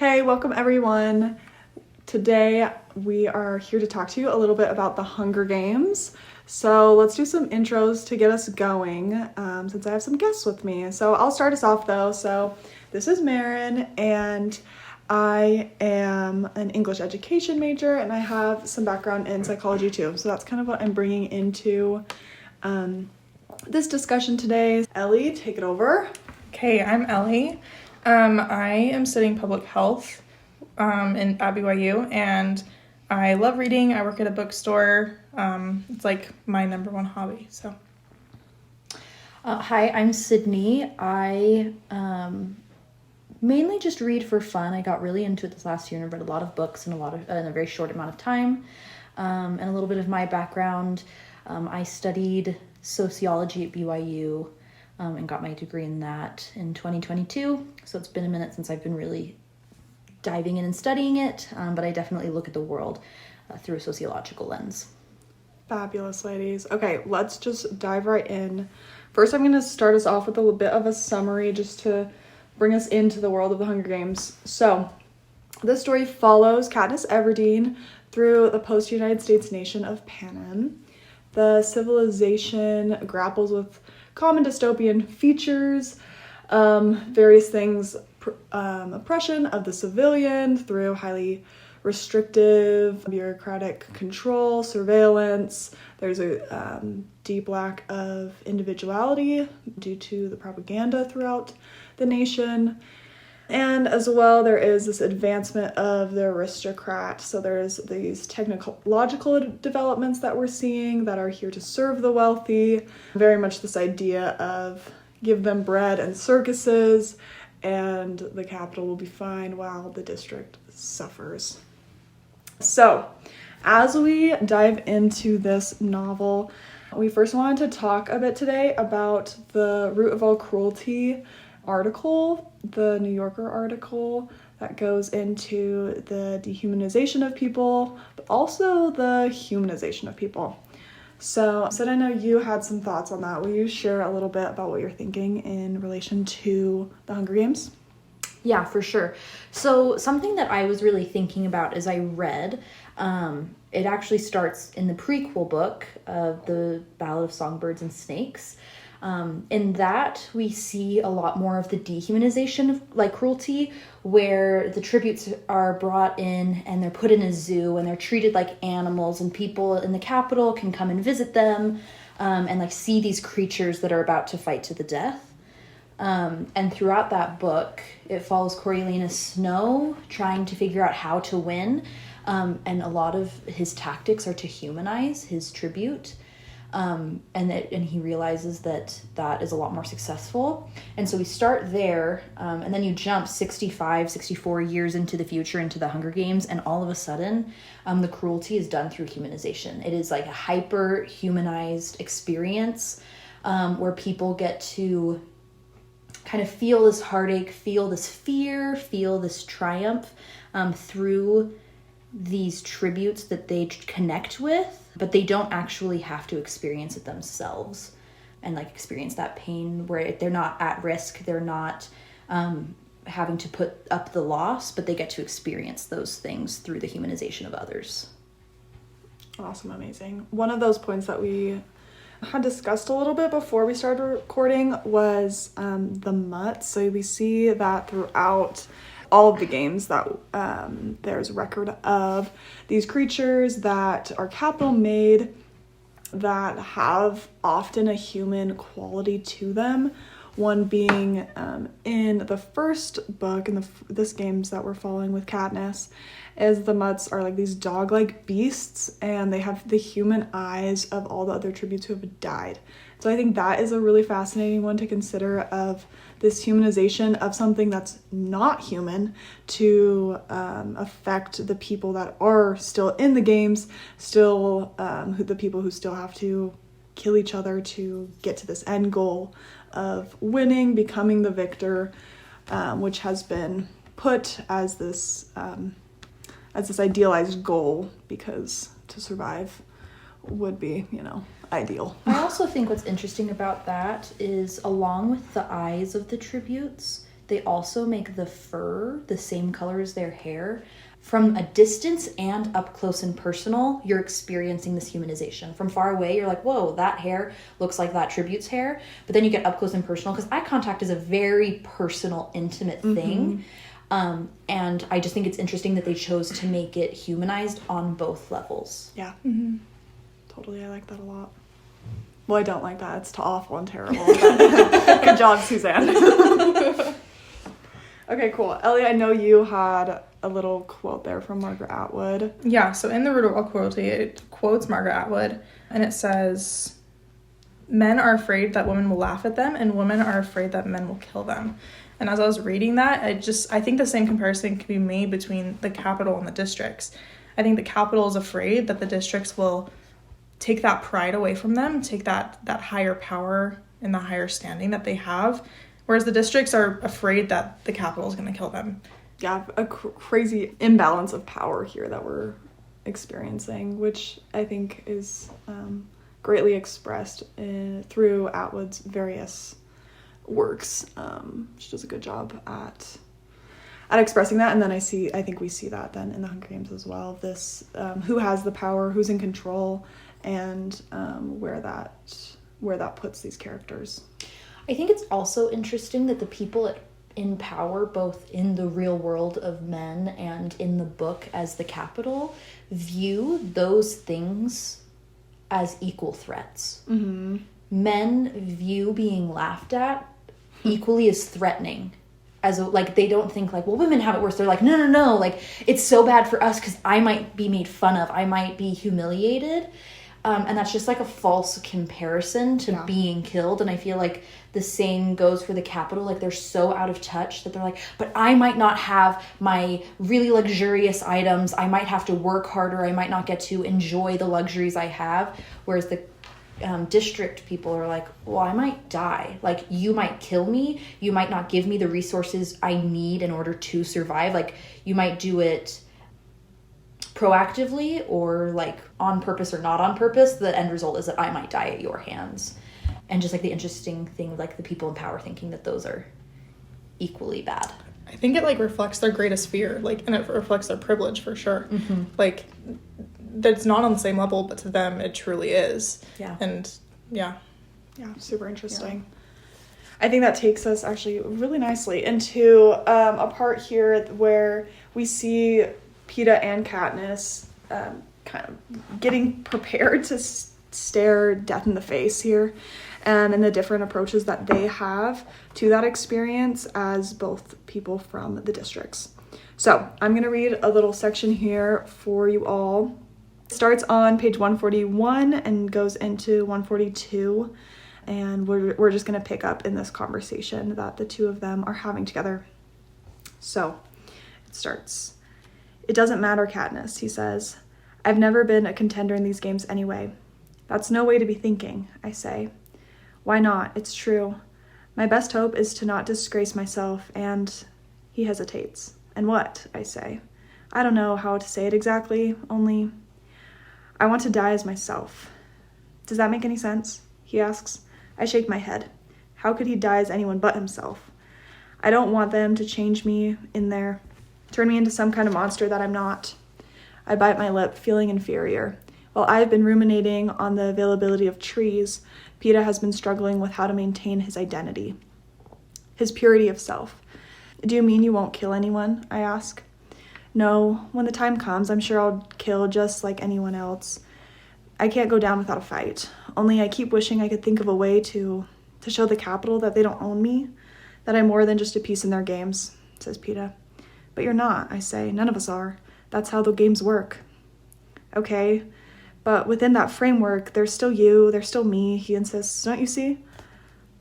Hey, welcome everyone. Today we are here to talk to you a little bit about the Hunger Games. So let's do some intros to get us going, since I have some guests with me. So I'll start us off though. So this is Marin, and I am an English education major, and I have some background in psychology too. So that's kind of what I'm bringing into this discussion today. Ellie, take it over. Okay, I'm Ellie. I am studying public health at BYU, and I love reading. I work at a bookstore. It's like my number one hobby. So, hi, I'm Sydney. I mainly just read for fun. I got really into it this last year and I've read a lot of books in a very short amount of time. And a little bit of my background. I studied sociology at BYU. And got my degree in that in 2022. So it's been a minute since I've been really diving in and studying it, but I definitely look at the world through a sociological lens. Fabulous, ladies. Okay, let's just dive right in. First, I'm going to start us off with a little bit of a summary just to bring us into the world of the Hunger Games. So, this story follows Katniss Everdeen through the post-United States nation of Panem. The civilization grapples with common dystopian features, various things, oppression of the civilian through highly restrictive bureaucratic control, surveillance. There's a deep lack of individuality due to the propaganda throughout the nation. And as well, there is this advancement of the aristocrat. So there's these technological developments that we're seeing that are here to serve the wealthy. Very much this idea of give them bread and circuses, and the capital will be fine while the district suffers. So, as we dive into this novel, we first wanted to talk a bit today about the root of all cruelty article, the New Yorker article that goes into the dehumanization of people, but also the humanization of people. So, Sid, I know you had some thoughts on that. Will you share a little bit about what you're thinking in relation to the Hunger Games? Yeah, for sure. So something that I was really thinking about as I read, it actually starts in the prequel book of the Ballad of Songbirds and Snakes. In that, we see a lot more of the dehumanization of cruelty, where the tributes are brought in and they're put in a zoo and they're treated like animals, and people in the capital can come and visit them and see these creatures that are about to fight to the death. And throughout that book, it follows Coriolanus Snow trying to figure out how to win, and a lot of his tactics are to humanize his tribute. And he realizes that is a lot more successful. And so we start there, and then you jump 64 years into the future, into the Hunger Games, and all of a sudden, the cruelty is done through humanization. It is like a hyper-humanized experience, where people get to kind of feel this heartache, feel this fear, feel this triumph, through these tributes that they connect with, but they don't actually have to experience it themselves and experience that pain where they're not at risk, they're not having to put up the loss, but they get to experience those things through the humanization of others. Awesome, amazing. One of those points that we had discussed a little bit before we started recording was the mutts. So we see that throughout all of the games that there's record of these creatures that are capital made, that have often a human quality to them. One being in the first book, in this games that we're following with Katniss, is the mutts are these dog-like beasts, and they have the human eyes of all the other tributes who have died. So I think that is a really fascinating one to consider, of this humanization of something that's not human to affect the people that are still in the games, still the people who still have to kill each other to get to this end goal of winning, becoming the victor, which has been put as this idealized goal, because to survive would be, ideal. I also think what's interesting about that is, along with the eyes of the tributes, they also make the fur the same color as their hair. From a distance and up close and personal, you're experiencing this humanization. From far away, you're like, whoa, that hair looks like that tribute's hair. But then you get up close and personal, because eye contact is a very personal, intimate thing. And I just think it's interesting that they chose to make it humanized on both levels. Yeah. Totally, I like that a lot. Well, I don't like that. It's awful and terrible. Good job, Suzanne. Okay, cool. Ellie, I know you had a little quote there from Margaret Atwood. Yeah, so in the Root of All Cruelty, it quotes Margaret Atwood, and it says, "Men are afraid that women will laugh at them, and women are afraid that men will kill them." And as I was reading that, I think the same comparison can be made between the capital and the districts. I think the capital is afraid that the districts will take that pride away from them, take that higher power and the higher standing that they have, whereas the districts are afraid that the capital is going to kill them. Yeah, a crazy imbalance of power here that we're experiencing, which I think is greatly expressed through Atwood's various works. She does a good job at expressing that, and then I think we see that then in the Hunger Games as well. This who has the power, who's in control, and where that puts these characters. I think it's also interesting that the people in power, both in the real world of men and in the book as the capital, view those things as equal threats. Men view being laughed at equally as threatening. They don't think like, well, women have it worse. They're like, no, like, it's so bad for us because I might be made fun of. I might be humiliated. And that's just like a false comparison to being killed. And I feel like the same goes for the capital. Like, they're so out of touch that they're like, but I might not have my really luxurious items. I might have to work harder. I might not get to enjoy the luxuries I have. Whereas the district people are like, well, I might die. Like, you might kill me. You might not give me the resources I need in order to survive. Like, you might do it proactively or like on purpose or not on purpose. The end result is that I might die at your hands. And just like the interesting thing, like the people in power thinking that those are equally bad. I think it like reflects their greatest fear, like, and it reflects their privilege for sure. Like, that's not on the same level, but to them it truly is. Yeah. And yeah, Super interesting. I think that takes us actually really nicely into a part here where we see Peeta and Katniss kind of getting prepared to stare death in the face here, and the different approaches that they have to that experience as both people from the districts. So I'm going to read a little section here for you all. It starts on page 141 and goes into 142, and we're just going to pick up in this conversation that the two of them are having together. So it starts. "It doesn't matter, Katniss," he says. "I've never been a contender in these games anyway." "That's no way to be thinking," I say. "Why not? It's true. My best hope is to not disgrace myself and..." He hesitates. "And what?" I say. "I don't know how to say it exactly, only I want to die as myself." "Does that make any sense?" he asks. I shake my head. How could he die as anyone but himself? I don't want them to change me in there, turn me into some kind of monster that I'm not. I bite my lip, feeling inferior. While I've been ruminating on the availability of trees, Peeta has been struggling with how to maintain his identity, his purity of self. "Do you mean you won't kill anyone?" I ask. "No, when the time comes, I'm sure I'll kill just like anyone else. I can't go down without a fight. Only I keep wishing I could think of a way to show the capital that they don't own me, that I'm more than just a piece in their games," says Peeta. "But you're not," I say. "None of us are. That's how the games work." "Okay, but within that framework, there's still you, there's still me," he insists. "Don't you see?"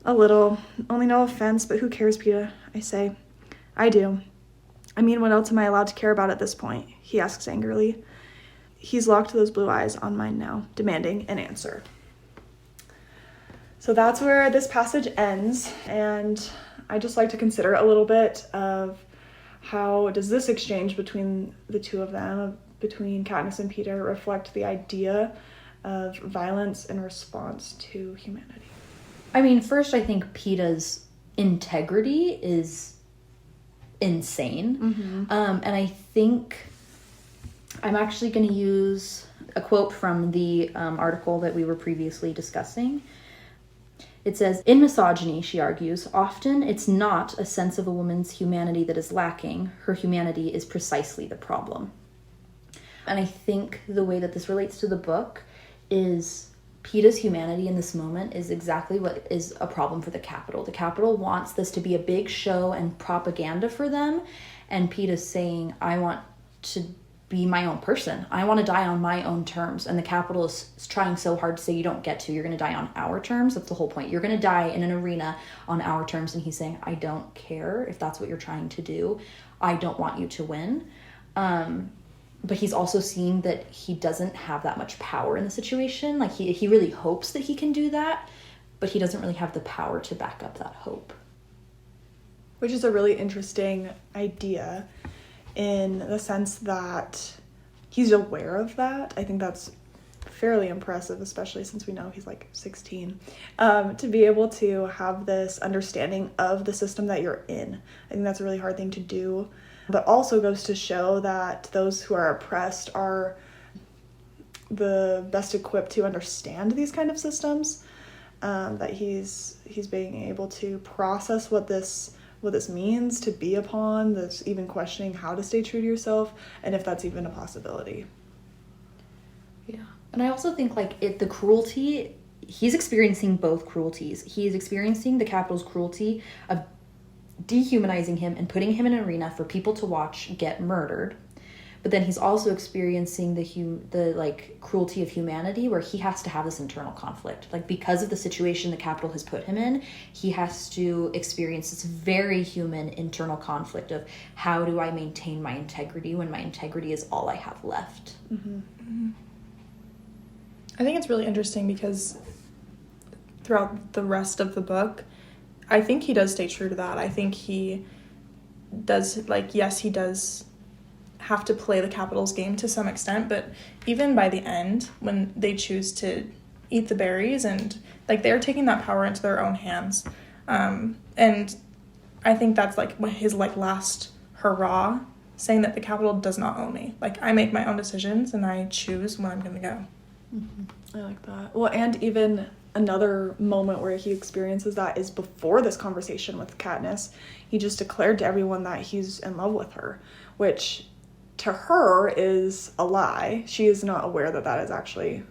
"A little. Only no offense, but who cares, Peeta?" I say. "I do. I mean, what else am I allowed to care about at this point?" he asks angrily. He's locked those blue eyes on mine now, demanding an answer. So that's where this passage ends, and I just like to consider a little bit of how does this exchange between the two of them, between Katniss and Peeta, reflect the idea of violence in response to humanity. I mean, first, I think Peeta's integrity is insane. And I think I'm actually going to use a quote from the article that we were previously discussing. It says, "In misogyny," she argues, "often it's not a sense of a woman's humanity that is lacking. Her humanity is precisely the problem." And I think the way that this relates to the book is Peeta's humanity in this moment is exactly what is a problem for the Capitol. The Capitol wants this to be a big show and propaganda for them. And Peeta's saying, I want to be my own person. I want to die on my own terms. And the Capitol is trying so hard to say, you don't get to. You're going to die on our terms. That's the whole point. You're going to die in an arena on our terms. And he's saying, I don't care if that's what you're trying to do. I don't want you to win. But he's also seeing that he doesn't have that much power in the situation. Like he really hopes that he can do that, but he doesn't really have the power to back up that hope. Which is a really interesting idea in the sense that he's aware of that. I think that's fairly impressive, especially since we know he's like 16, to be able to have this understanding of the system that you're in. I think that's a really hard thing to do, but also goes to show that those who are oppressed are the best equipped to understand these kind of systems, that he's being able to process what this means to be a pawn, that's even questioning how to stay true to yourself and if that's even a possibility. Yeah. And I also think the cruelty, he's experiencing both cruelties. He's experiencing the Capitol's cruelty of dehumanizing him and putting him in an arena for people to watch get murdered. But then he's also experiencing the cruelty of humanity, where he has to have this internal conflict. Like, because of the situation the Capitol has put him in, he has to experience this very human internal conflict of, how do I maintain my integrity when my integrity is all I have left? Mm-hmm. I think it's really interesting because throughout the rest of the book, I think he does stay true to that. I think he does, yes, he does have to play the Capitol's game to some extent, but even by the end, when they choose to eat the berries and they're taking that power into their own hands, and I think that's his last hurrah, saying that the Capitol does not own me. I make my own decisions and I choose when I'm gonna go. Mm-hmm. I like that. Well, and even another moment where he experiences that is before this conversation with Katniss. He just declared to everyone that he's in love with her, which to her is a lie. She is not aware that that is actually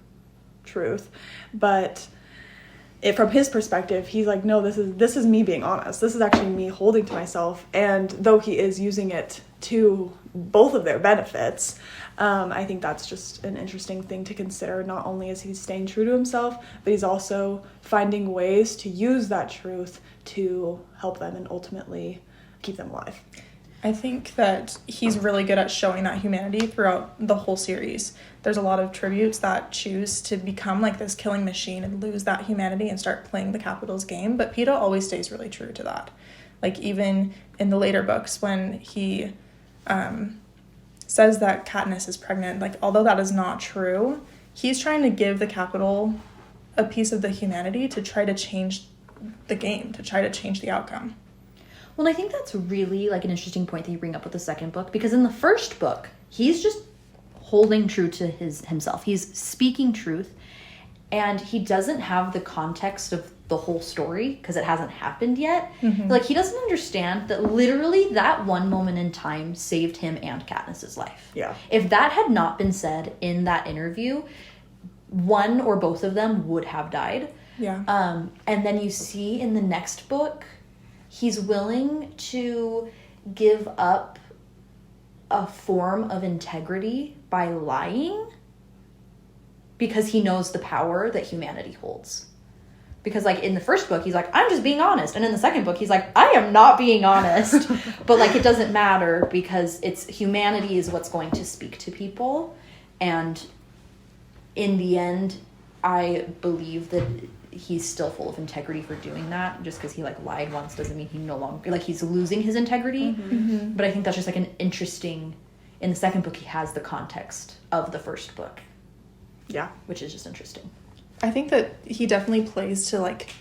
truth. But from his perspective, he's like, no, this is me being honest. This is actually me holding to myself. And though he is using it to both of their benefits, I think that's just an interesting thing to consider. Not only is he staying true to himself, but he's also finding ways to use that truth to help them and ultimately keep them alive. I think that he's really good at showing that humanity throughout the whole series. There's a lot of tributes that choose to become this killing machine and lose that humanity and start playing the Capitol's game, but Peeta always stays really true to that. Even in the later books when he says that Katniss is pregnant, although that is not true, he's trying to give the Capitol a piece of the humanity to try to change the game, to try to change the outcome. Well, I think that's really an interesting point that you bring up with the second book, because in the first book, he's just holding true to himself. He's speaking truth, and he doesn't have the context of the whole story because it hasn't happened yet. Mm-hmm. He doesn't understand that literally that one moment in time saved him and Katniss's life. Yeah. If that had not been said in that interview, one or both of them would have died. Yeah. And then you see in the next book, he's willing to give up a form of integrity by lying because he knows the power that humanity holds. Because in the first book, he's I'm just being honest. And in the second book, he's I am not being honest. But it doesn't matter because humanity is what's going to speak to people. And in the end, I believe that he's still full of integrity for doing that. Just because he lied once doesn't mean he no longer he's losing his integrity. Mm-hmm. But I think that's just an interesting. In the second book, he has the context of the first book. Yeah, which is just interesting. I think that he definitely plays to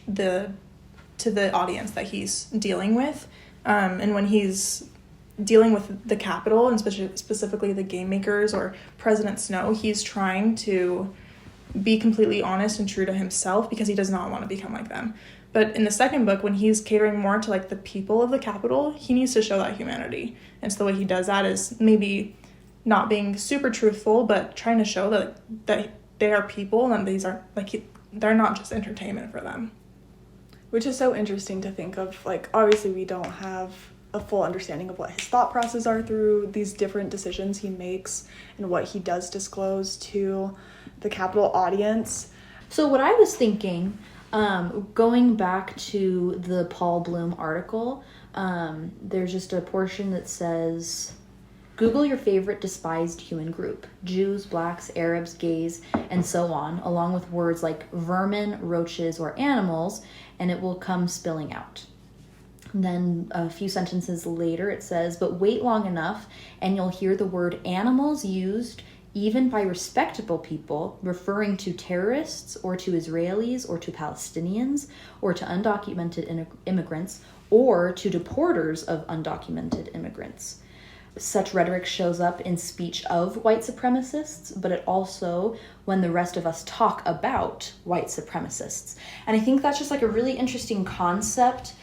the audience that he's dealing with, and when he's dealing with the Capitol and specifically the game makers or President Snow, he's trying to be completely honest and true to himself because he does not want to become like them. But in the second book, when he's catering more to like the people of the Capitol, he needs to show that humanity. And so the way he does that is maybe not being super truthful, but trying to show that they are people and these are they're not just entertainment for them. Which is so interesting to think of. Like, obviously we don't have a full understanding of what his thought processes are through these different decisions he makes and what he does disclose to the Capitol audience. So what I was thinking, going back to the Paul Bloom article, there's just a portion that says, Google your favorite despised human group, Jews, blacks, Arabs, gays, and so on, along with words like vermin, roaches, or animals, and it will come spilling out. And then a few sentences later it says, but wait long enough and you'll hear the word animals used even by respectable people, referring to terrorists or to Israelis or to Palestinians or to undocumented immigrants or to deporters of undocumented immigrants. Such rhetoric shows up in speech of white supremacists, but it also when the rest of us talk about white supremacists. And I think that's just like a really interesting concept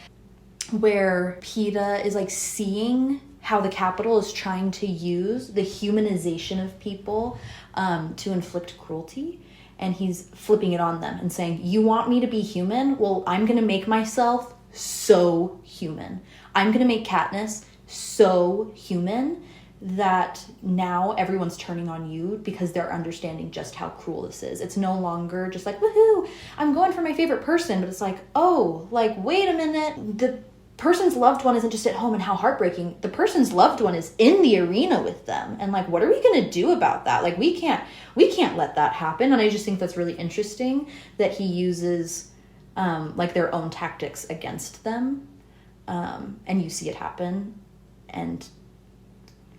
where PETA is like seeing how the Capitol is trying to use the humanization of people to inflict cruelty. And he's flipping it on them and saying, you want me to be human? Well, I'm going to make myself so human. I'm going to make Katniss so human that now everyone's turning on you because they're understanding just how cruel this is. It's no longer just like, woohoo, I'm going for my favorite person. But it's like, oh, like, wait a minute. The person's loved one isn't just at home and how heartbreaking. The person's loved one is in the arena with them. And like, what are we going to do about that? Like, we can't let that happen. And I just think that's really interesting that he uses like their own tactics against them. And you see it happen and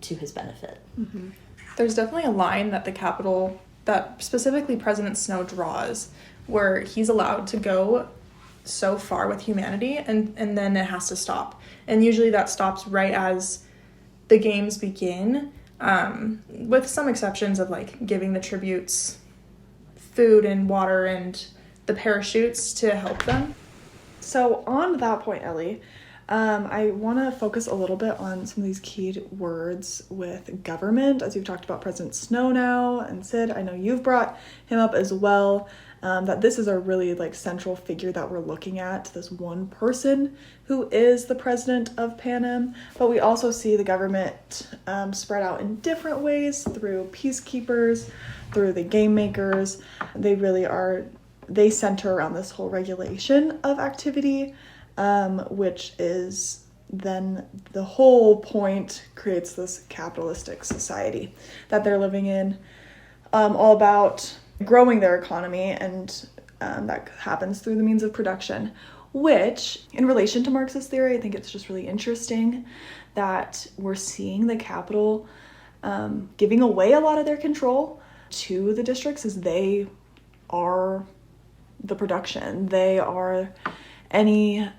to his benefit. Mm-hmm. There's definitely a line that the Capitol, that specifically President Snow draws, where he's allowed to go so far with humanity and then it has to stop. And usually that stops right as the games begin, with some exceptions of like giving the tributes food and water and the parachutes to help them. So on that point, Ellie, I want to focus a little bit on some of these key words with government, as you've talked about President Snow now, and Sid, I know you've brought him up as well, that this is a really like central figure that we're looking at, this one person who is the president of Panem, but we also see the government spread out in different ways through peacekeepers, through the game makers. They center around this whole regulation of activity, which is then the whole point creates this capitalistic society that they're living in, all about growing their economy, and that happens through the means of production, which in relation to Marxist theory, I think it's just really interesting that we're seeing the Capitol giving away a lot of their control to the districts as they are the production. They are the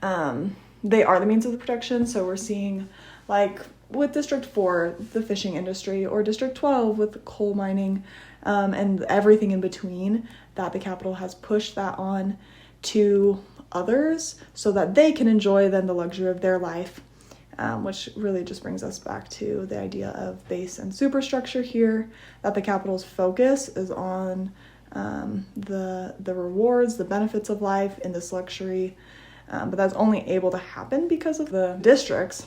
means of the production. So we're seeing like with District 4, the fishing industry, or District 12 with coal mining, and everything in between, that the Capitol has pushed that on to others so that they can enjoy then the luxury of their life, which really just brings us back to the idea of base and superstructure here, that the Capitol's focus is on the rewards, the benefits of life in this luxury, but that's only able to happen because of the districts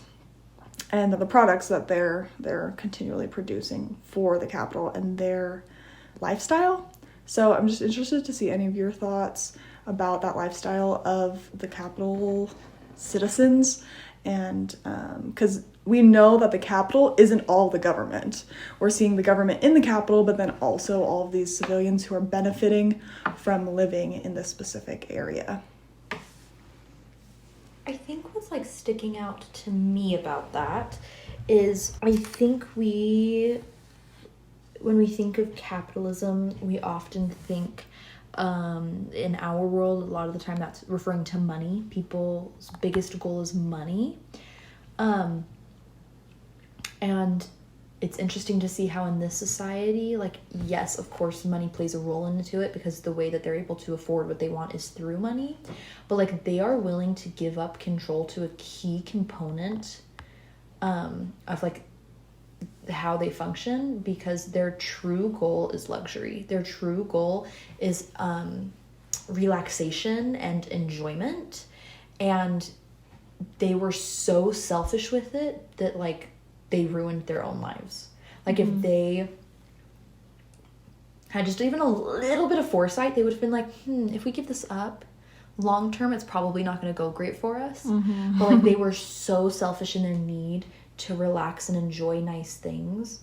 and the products that they're continually producing for the Capitol and their lifestyle. So I'm just interested to see any of your thoughts about that lifestyle of the Capitol citizens, and because we know that the Capitol isn't all the government. We're seeing the government in the Capitol, but then also all of these civilians who are benefiting from living in this specific area. I think what's like sticking out to me about that is I think when we think of capitalism, we often think in our world, a lot of the time that's referring to money. People's biggest goal is money. And it's interesting to see how in this society, like, yes, of course, money plays a role into it because the way that they're able to afford what they want is through money. But, like, they are willing to give up control to a key component of, like, how they function because their true goal is luxury. Their true goal is relaxation and enjoyment. And they were so selfish with it that, like, they ruined their own lives. Like, if they had just even a little bit of foresight, they would have been like, if we give this up, long term, it's probably not going to go great for us. But, like, they were so selfish in their need to relax and enjoy nice things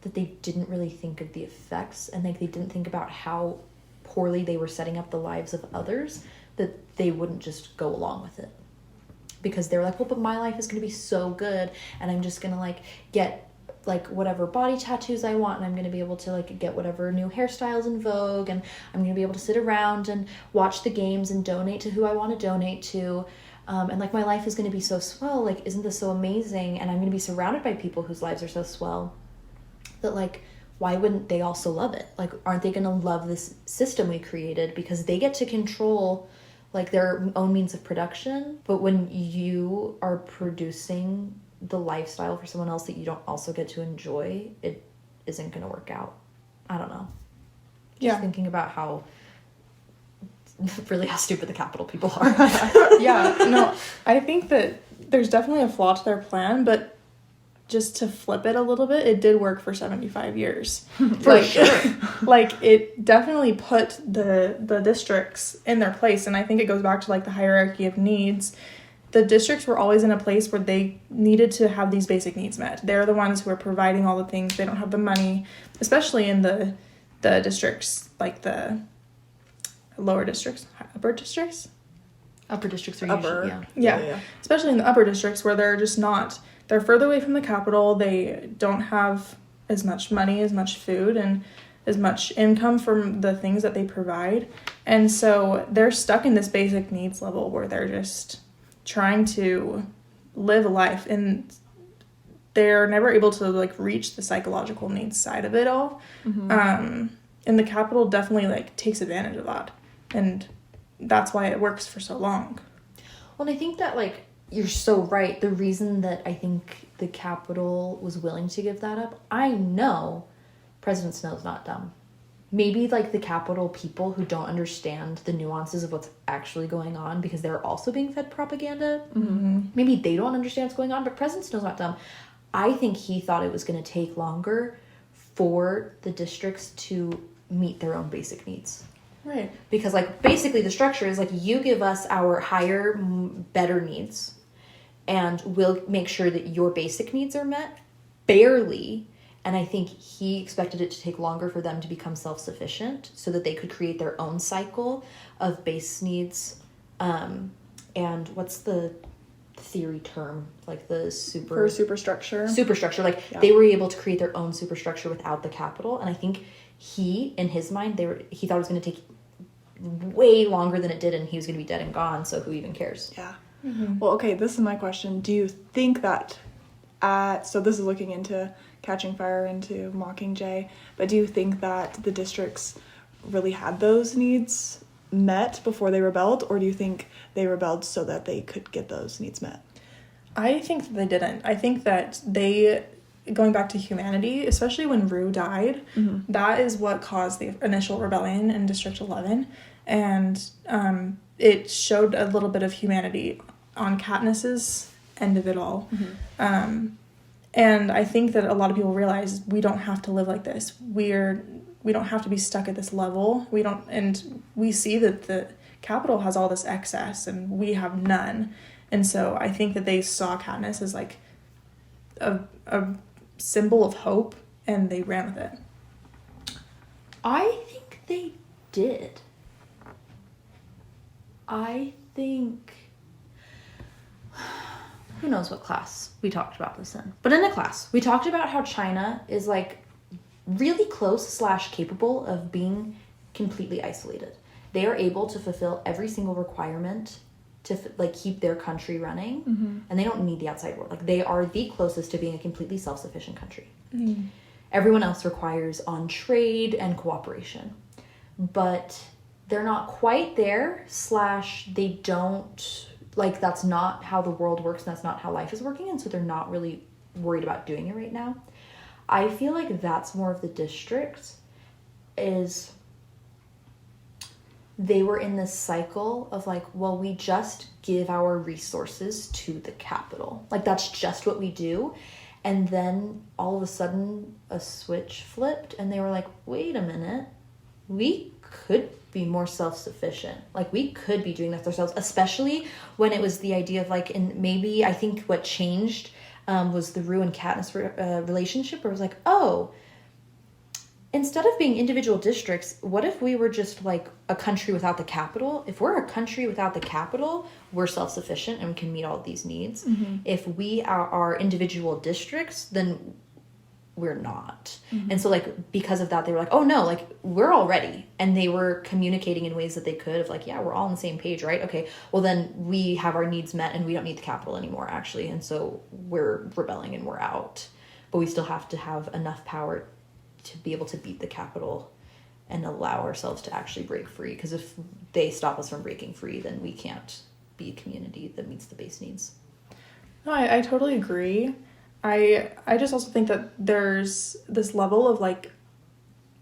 that they didn't really think of the effects. And, like, they didn't think about how poorly they were setting up the lives of others, that they wouldn't just go along with it. Because they're like, well, but my life is going to be so good, and I'm just going to, like, get, like, whatever body tattoos I want, and I'm going to be able to, like, get whatever new hairstyles in vogue, and I'm going to be able to sit around and watch the games and donate to who I want to donate to, and, like, my life is going to be so swell, like, isn't this so amazing, and I'm going to be surrounded by people whose lives are so swell, that, like, why wouldn't they also love it? Like, aren't they going to love this system we created because they get to control, like, their own means of production? But when you are producing the lifestyle for someone else that you don't also get to enjoy, it isn't going to work out. I don't know. Just thinking about how stupid the capital people are. Yeah, no, I think that there's definitely a flaw to their plan, but just to flip it a little bit, it did work for 75 years. For sure. Like, it definitely put the districts in their place. And I think it goes back to, like, the hierarchy of needs. The districts were always in a place where they needed to have these basic needs met. They're the ones who are providing all the things. They don't have the money, especially in the districts, like the lower districts, upper districts. Upper districts are usually, Yeah. Especially in the upper districts where they're further away from the capital. They don't have as much money, as much food, and as much income from the things that they provide. And so they're stuck in this basic needs level where they're just trying to live a life, and they're never able to, like, reach the psychological needs side of it all. And the capital definitely, like, takes advantage of that. And that's why it works for so long. Well, and I think that, like, you're so right. The reason that I think the capital was willing to give that up, I know President Snow's not dumb. Maybe, like, the capital people who don't understand the nuances of what's actually going on because they're also being fed propaganda, maybe they don't understand what's going on, but President Snow's not dumb. I think he thought it was going to take longer for the districts to meet their own basic needs. Right. Because, like, basically the structure is, like, you give us our higher, better needs, and we'll make sure that your basic needs are met. Barely. And I think he expected it to take longer for them to become self-sufficient so that they could create their own cycle of base needs. And what's the theory term? Like, the superstructure. Superstructure. Like, they were able to create their own superstructure without the capital. And I think he, in his mind, he thought it was going to take way longer than it did, and he was going to be dead and gone, so who even cares? Yeah. Well, okay, this is my question. Do you think that so this is looking into Catching Fire, into Mockingjay, but do you think that the districts really had those needs met before they rebelled, or do you think they rebelled so that they could get those needs met? I think that they didn't. I think that going back to humanity, especially when Rue died, that is what caused the initial rebellion in District 11. And it showed a little bit of humanity on Katniss's end of it all. And I think that a lot of people realize we don't have to live like this. We don't have to be stuck at this level. And we see that the capital has all this excess and we have none. And so I think that they saw Katniss as, like, a symbol of hope, and they ran with it. I think they did. I think... Who knows what class we talked about this in. But in a class, we talked about how China is, like, really close / capable of being completely isolated. They are able to fulfill every single requirement to like keep their country running, and they don't need the outside world. Like they are the closest to being a completely self-sufficient country. Everyone else requires on trade and cooperation, but they're not quite there, / they don't, like, that's not how the world works, and that's not how life is working, and so they're not really worried about doing it right now. I feel like that's more of the district, is they were in this cycle of like, well, we just give our resources to the capital. Like, that's just what we do. And then all of a sudden a switch flipped and they were like, wait a minute, we could be more self-sufficient. Like, we could be doing this ourselves, especially when it was the idea of like, and maybe I think what changed was the Rue and Katniss relationship, where it was like, oh, instead of being individual districts, what if we were just like a country without the capital? If we're a country without the capital, we're self-sufficient and we can meet all of these needs. If we are individual districts, then we're not. And so like, because of that, they were like, oh no, like we're all ready. And they were communicating in ways that they could of like, yeah, we're all on the same page, right? Okay, well then we have our needs met and we don't need the capital anymore, actually. And so we're rebelling and we're out. But we still have to have enough power to be able to beat the capital and allow ourselves to actually break free. Because if they stop us from breaking free, then we can't be a community that meets the base needs. No, I totally agree. I just also think that there's this level of like,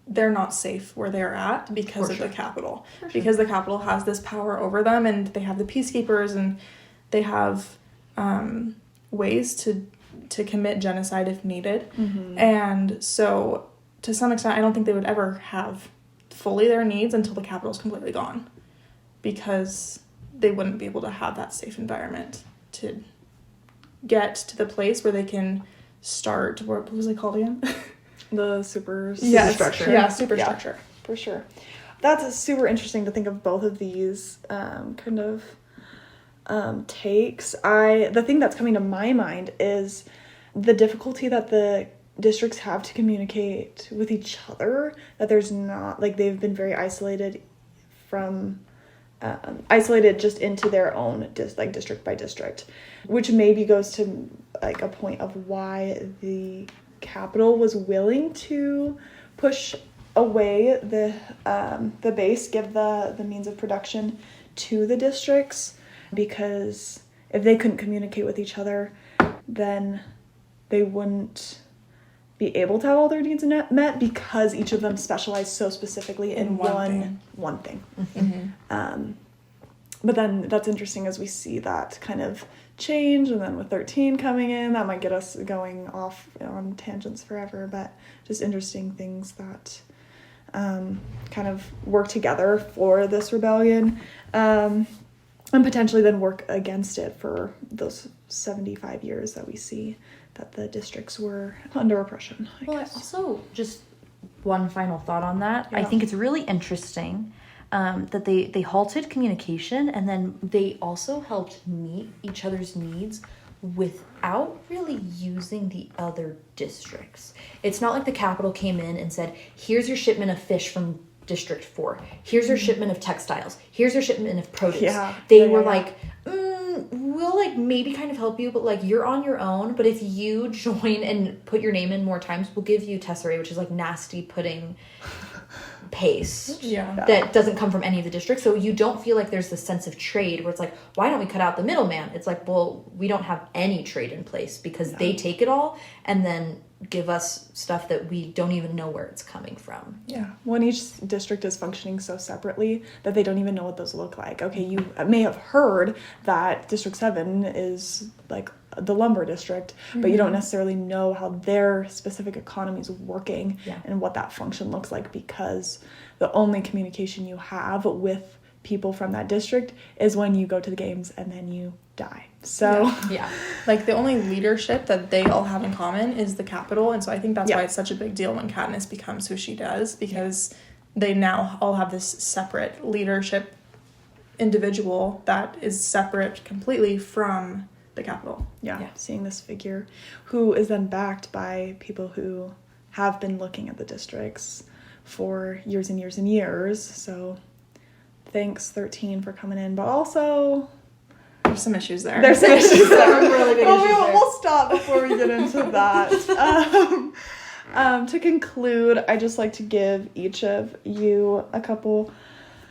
they're not safe where they're at because of the capital. Because the capital has this power over them, and they have the peacekeepers, and they have ways to commit genocide if needed. And so to some extent, I don't think they would ever have fully their needs until the capital's completely gone, because they wouldn't be able to have that safe environment to get to the place where they can start, what was it called again? The superstructure. Yeah, superstructure. For sure. That's super interesting to think of both of these kind of takes. The thing that's coming to my mind is the difficulty that the districts have to communicate with each other, that there's not, like, they've been very isolated from isolated just into their own district by district, which maybe goes to like a point of why the capital was willing to push away the base, give the means of production to the districts, because if they couldn't communicate with each other, then they wouldn't be able to have all their needs met, because each of them specialize so specifically in one thing. But then that's interesting as we see that kind of change, and then with 13 coming in, that might get us going off on tangents forever, but just interesting things that kind of work together for this rebellion, and potentially then work against it for those 75 years that we see that the districts were under oppression, I guess. Also, just one final thought on that. Yeah. I think it's really interesting that they halted communication, and then they also helped meet each other's needs without really using the other districts. It's not like the capital came in and said, here's your shipment of fish from District 4. Here's your shipment of textiles. Here's your shipment of produce. They were like, we'll like maybe kind of help you, but like you're on your own. But if you join and put your name in more times, we'll give you tesserae, which is like nasty pudding paste that doesn't come from any of the districts. So you don't feel like there's this sense of trade where it's like, why don't we cut out the middleman? It's like, well, we don't have any trade in place because they take it all and then give us stuff that we don't even know where it's coming from. Yeah. When each district is functioning so separately that they don't even know what those look like. Okay, you may have heard that District 7 is like the lumber district, but you don't necessarily know how their specific economy is working and what that function looks like, because the only communication you have with people from that district is when you go to the games and then you die. So like the only leadership that they all have in common is the capital, and so I think that's why it's such a big deal when Katniss becomes who she does, because they now all have this separate leadership individual that is separate completely from the capital. Seeing this figure who is then backed by people who have been looking at the districts for years and years and years. So thanks 13 for coming in, but also there's some issues there. There's some issues there. Really big issues there. We'll stop before we get into that. To conclude, I just like to give each of you a couple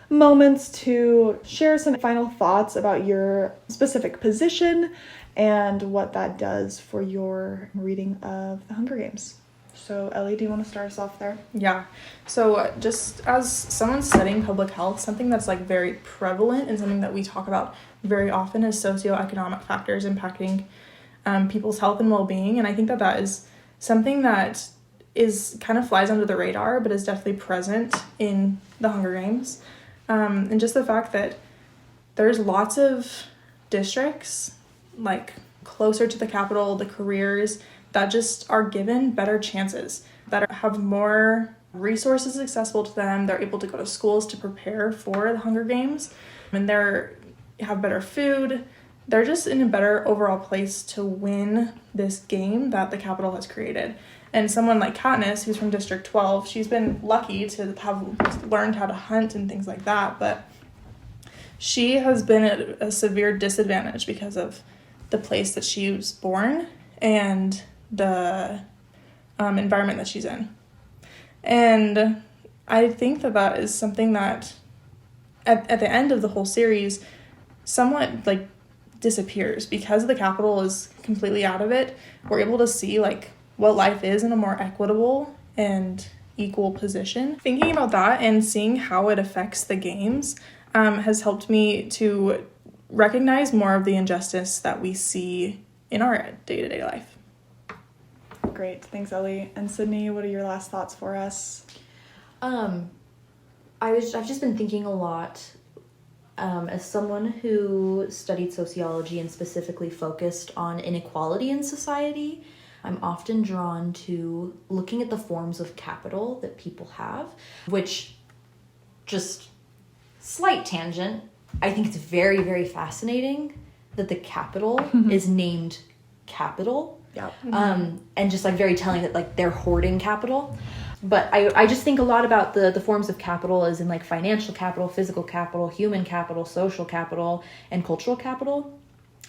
moments to share some final thoughts about your specific position and what that does for your reading of The Hunger Games. So, Ellie, do you want to start us off there? Yeah. So just as someone studying public health, something that's like very prevalent and something that we talk about very often is socioeconomic factors impacting people's health and well-being. And I think that that is something that is kind of flies under the radar, but is definitely present in the Hunger Games. And just the fact that there's lots of districts like closer to the capital, the careers, that just are given better chances, that have more resources accessible to them. They're able to go to schools to prepare for the Hunger Games, and have better food. They're just in a better overall place to win this game that the capital has created. And someone like Katniss, who's from District 12, she's been lucky to have learned how to hunt and things like that, but she has been at a severe disadvantage because of the place that she was born and the environment that she's in. And I think that that is something that at the end of the whole series somewhat like disappears because the capital is completely out of it. We're able to see like what life is in a more equitable and equal position. Thinking about that and seeing how it affects the games has helped me to recognize more of the injustice that we see in our day-to-day life. Great. Thanks, Ellie. And Sydney, what are your last thoughts for us? I've just been thinking a lot as someone who studied sociology and specifically focused on inequality in society. I'm often drawn to looking at the forms of capital that people have, which, just slight tangent, I think it's very, very fascinating that the capital is named capital. Yeah. And just like very telling that like they're hoarding capital. But I just think a lot about the forms of capital as in like financial capital, physical capital, human capital, social capital, and cultural capital.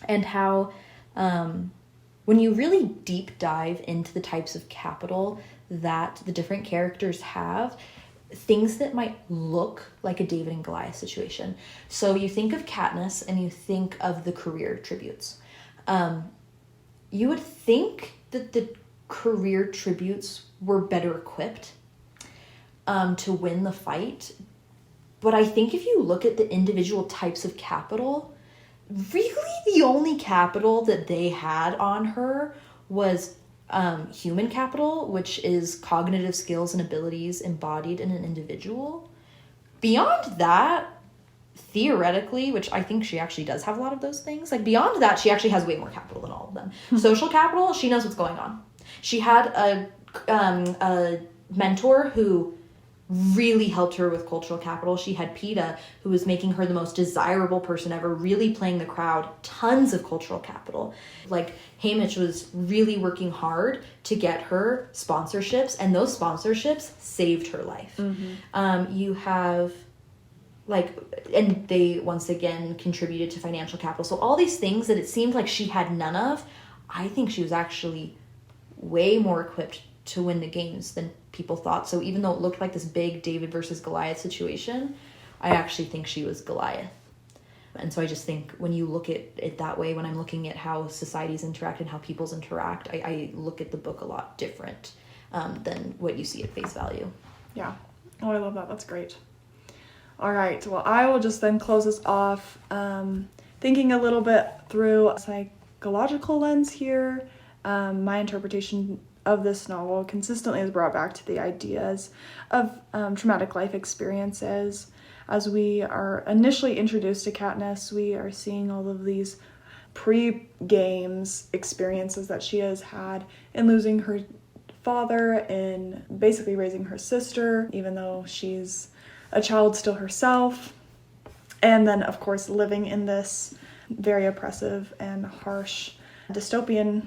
And how when you really deep dive into the types of capital that the different characters have, things that might look like a David and Goliath situation. So you think of Katniss and you think of the career tributes. You would think that the career tributes were better equipped to win the fight. But I think if you look at the individual types of capital, really the only capital that they had on her was human capital, which is cognitive skills and abilities embodied in an individual. Beyond that, theoretically, which I think she actually does have a lot of those things, like beyond that, she actually has way more capital than all of them. Social capital, she knows what's going on. She had a mentor who really helped her with cultural capital. She had PETA, who was making her the most desirable person ever, really playing the crowd, tons of cultural capital. Like Haymitch was really working hard to get her sponsorships, and those sponsorships saved her life. You have and they once again contributed to financial capital. So all these things that it seemed like she had none of, I think she was actually way more equipped to win the games than people thought. So even though it looked like this big David versus Goliath situation, I actually think she was Goliath. And so I just think when you look at it that way, when I'm looking at how societies interact and how peoples interact, I look at the book a lot different than what you see at face value. Yeah. Oh, I love that. That's great. All right. Well, I will just then close this off thinking a little bit through a psychological lens here. My interpretation of this novel consistently is brought back to the ideas of traumatic life experiences. As we are initially introduced to Katniss, we are seeing all of these pre-games experiences that she has had in losing her father and basically raising her sister, even though she's a child still herself. And then, of course, living in this very oppressive and harsh dystopian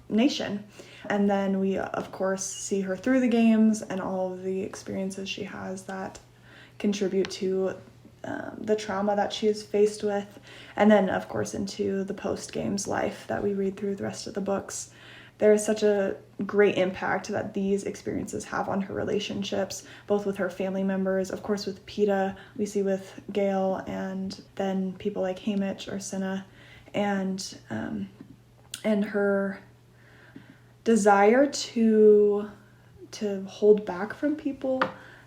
nation. And then we, of course, see her through the games and all of the experiences she has that contribute to the trauma that she is faced with, and then of course into the post-games life that we read through the rest of the books. There is such a great impact that these experiences have on her relationships, both with her family members, of course with Peeta, we see with Gale, and then people like Haymitch or Cinna, and her desire to hold back from people,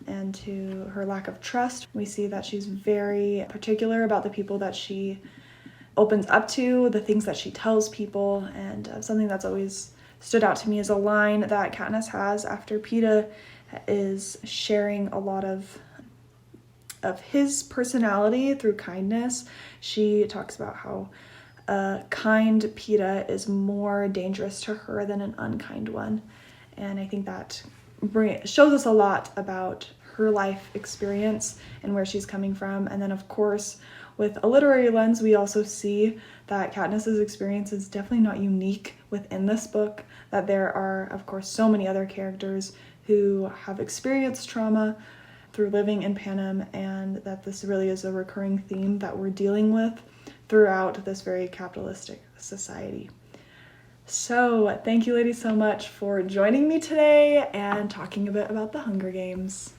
and to her lack of trust. We see that she's very particular about the people that she opens up to, the things that she tells people, and something that's always stood out to me is a line that Katniss has after Peeta is sharing a lot of his personality through kindness. She talks about how a kind Peeta is more dangerous to her than an unkind one, and I think that shows us a lot about her life experience and where she's coming from. And then of course with a literary lens, we also see that Katniss's experience is definitely not unique within this book, that there are of course so many other characters who have experienced trauma through living in Panem, and that this really is a recurring theme that we're dealing with throughout this very capitalistic society. So thank you ladies so much for joining me today and talking a bit about the Hunger Games.